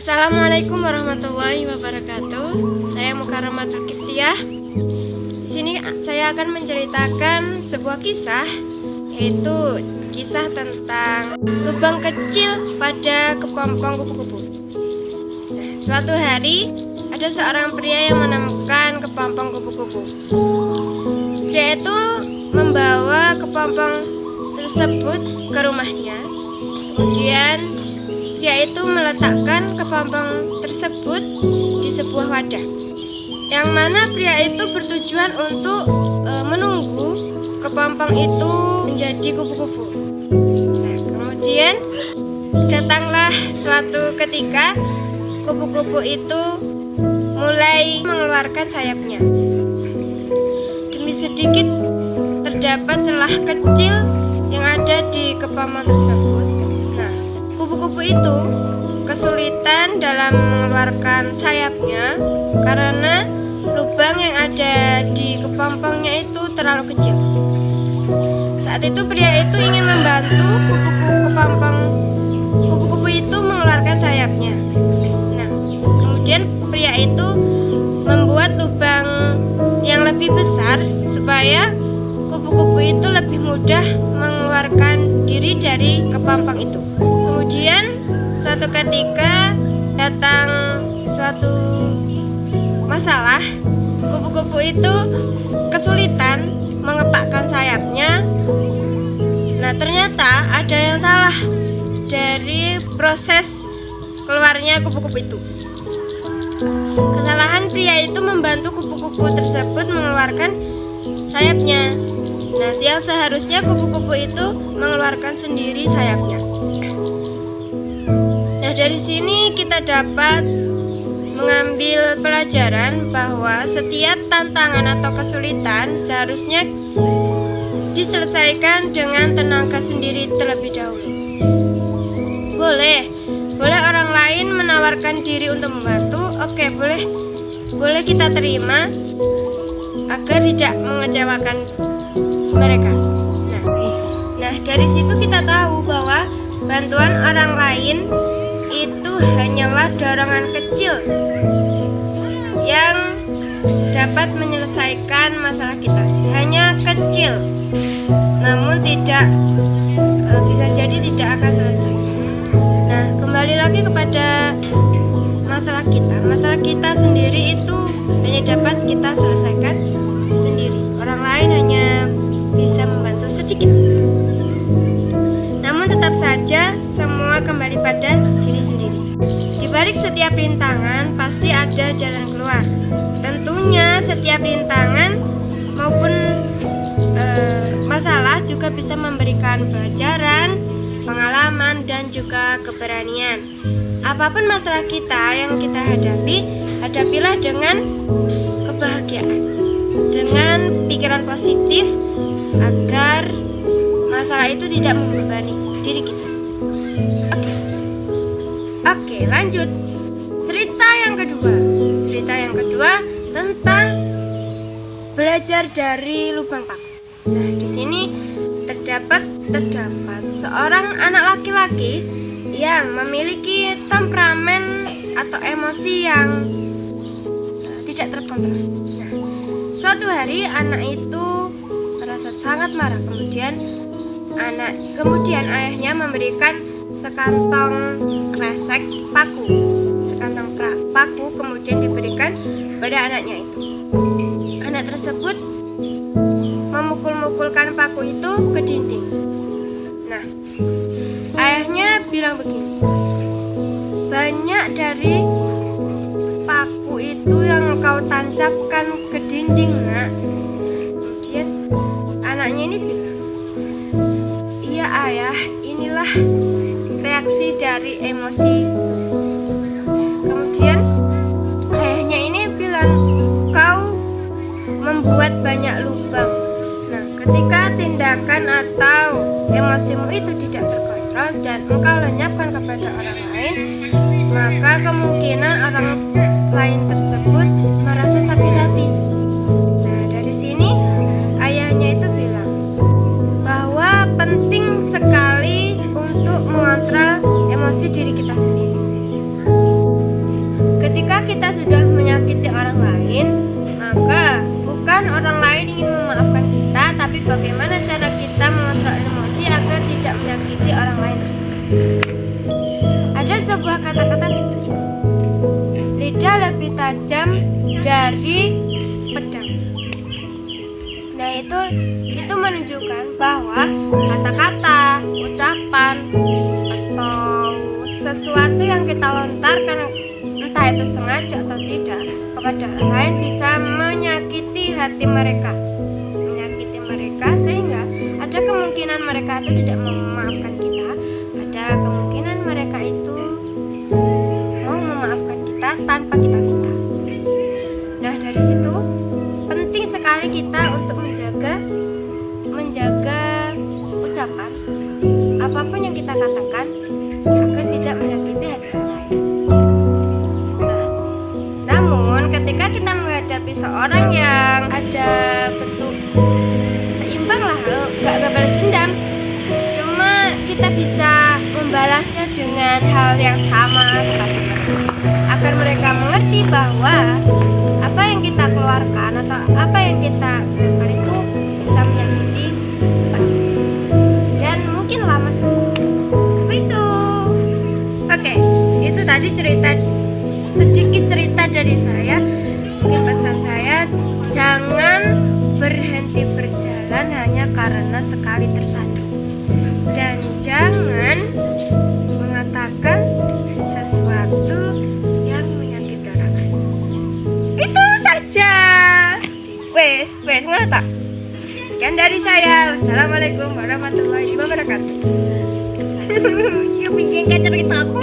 Assalamualaikum warahmatullahi wabarakatuh. Saya Mukarramatul Kiftiyah. Di sini saya akan menceritakan sebuah kisah, yaitu kisah tentang lubang kecil pada kepompong kupu-kupu. Suatu hari ada seorang pria yang menemukan kepompong kupu-kupu. Pria itu membawa kepompong tersebut ke rumahnya. Kemudian pria itu meletakkan kepompong tersebut di sebuah wadah, yang mana pria itu bertujuan untuk menunggu kepompong itu menjadi kupu-kupu. Nah, kemudian datanglah suatu ketika kupu-kupu itu mulai mengeluarkan sayapnya. Demi sedikit terdapat celah kecil yang ada di kepompong tersebut. Kupu-kupu itu kesulitan dalam mengeluarkan sayapnya karena lubang yang ada di kepompongnya itu terlalu kecil. Saat itu pria itu ingin membantu kupu-kupu itu mengeluarkan sayapnya. Nah, kemudian pria itu membuat lubang yang lebih besar supaya kupu-kupu itu lebih mudah mengeluarkan diri dari kepompong itu. Kemudian suatu ketika datang suatu masalah, kupu-kupu itu kesulitan mengepakkan sayapnya. Nah, ternyata ada yang salah dari proses keluarnya kupu-kupu itu. Kesalahan pria itu membantu kupu-kupu tersebut mengeluarkan sayapnya. Nah, yang seharusnya kupu-kupu itu mengeluarkan sendiri sayapnya. Nah, dari sini kita dapat mengambil pelajaran bahwa setiap tantangan atau kesulitan seharusnya diselesaikan dengan tenaga sendiri terlebih dahulu. Boleh orang lain menawarkan diri untuk membantu, oke, boleh kita terima agar tidak mengecewakan mereka. Nah, dari situ kita tahu bahwa bantuan orang lain itu hanyalah dorongan kecil yang dapat menyelesaikan masalah kita. Hanya kecil, namun tidak bisa jadi tidak akan selesai. Nah, kembali lagi kepada masalah kita. Masalah kita sendiri itu hanya dapat kita selesaikan sendiri. Orang lain hanya bisa membantu sedikit. Namun tetap saja semua kembali pada diri sendiri. Di balik setiap rintangan pasti ada jalan keluar. Tentunya setiap rintangan maupun masalah juga bisa memberikan pelajaran, pengalaman, dan juga keberanian. Apapun masalah kita yang kita hadapi, hadapilah dengan kebahagiaan, dengan pikiran positif agar masalah itu tidak membebani diri kita. Oke, lanjut. Cerita yang kedua tentang belajar dari lubang paku. Nah, di sini terdapat seorang anak laki-laki yang memiliki temperamen atau emosi yang tidak terkontrol. Nah, suatu hari anak itu merasa sangat marah. Kemudian ayahnya memberikan sekantong kresek paku. Sekantong paku kemudian diberikan pada anaknya itu. Anak tersebut memukul-mukulkan paku itu ke dinding. Nah, ayahnya bilang begini, banyak dari paku itu yang kau tancapkan ke dinding, nak. Kemudian anaknya ini bilang, iya ayah, inilah reaksi dari emosi. Kemudian ayahnya ini bilang, kau membuat banyak lubang. Nah, ketika tindakan atau emosimu itu tidak terkontrol dan engkau lenyapkan kepada orang lain, maka kemungkinan orang lain tersebut merasa sakit hati. Nah, dari sini ayahnya itu bilang bahwa penting sekali untuk mengontrol emosi diri kita sendiri. ketika kita sudah menyakiti orang lain, maka bukan orang lain ingin memaafkan kita, tapi bagaimana cara kita mengontrol emosi agar tidak menyakiti orang lain tersebut. Ada sebuah kata-kata seperti ini: lidah lebih tajam dari pedang. Nah, itu menunjukkan bahwa kata-kata, ucapan, atau sesuatu yang kita lontarkan, entah itu sengaja atau tidak, kepada orang lain bisa menyakiti hati mereka, sehingga ada kemungkinan mereka itu tidak memaafkan kita, ada kemungkinan mereka itu mau memaafkan kita tanpa kita minta. Nah, dari situ penting sekali kita untuk menjaga ucapan apapun yang kita katakan agar tidak menyakiti hati orang lain. Nah, namun ketika kita menghadapi seorang yang ada bentuk seimbang lah, nggak balas dendam, cuma kita bisa membalasnya dengan hal yang sama kepada mereka, agar mereka mengerti bahwa apa yang kita keluarkan atau apa yang kita ucapkan itu bisa menyakiti orang dan mungkin lama sembuh. Seperti itu. Oke, itu tadi sedikit cerita dari saya. Mungkin pesan saya, jangan berhenti berjalan hanya karena sekali tersandung, dan jangan mengatakan sesuatu yang menyakiti orang lain. Itu saja. Wes ngono tak? Sekian dari saya. Wassalamualaikum warahmatullahi wabarakatuh. Yuk, pinjam cerita aku.